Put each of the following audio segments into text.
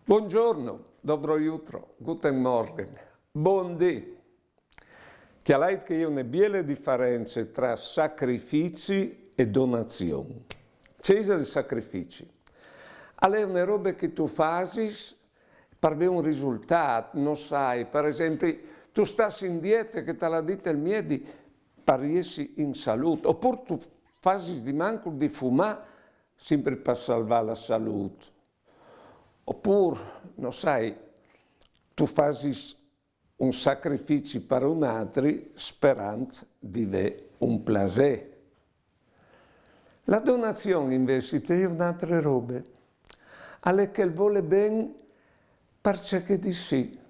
Buongiorno, dobro jutro, guten Morgen, buon dì. Chiaramente che io ne biele differenze tra sacrifici e donazioni. C'è i sacrifici. Alle una roba che tu fai per avere un risultato, non sai, per esempio, tu stai in dieta che te l'ha detto il miedi per riesci in salute, oppure tu fai di manco di fumare sempre per salvare la salute. Oppure, non sai, tu fai un sacrificio per un altro sperando di avere un piacere. La donazione invece è un'altra roba, alle che vuole bene perché di sì.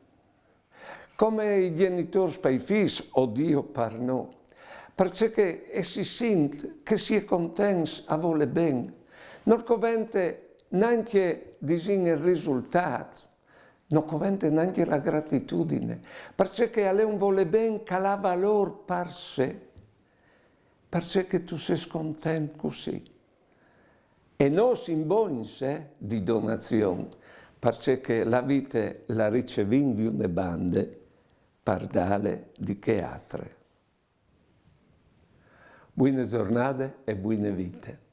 Come i genitori per i figli, o Dio per noi, perché si sente che si è contenti a vuole bene. Non convente neanche il risultato, non convente neanche la gratitudine, perché a lei non vuole bene che ha valore per sé, perché tu sei contento così. E non si in sé di donazione, perché la vita la ricevi di una bande per dare di che altre. Buone giornate e buone vite.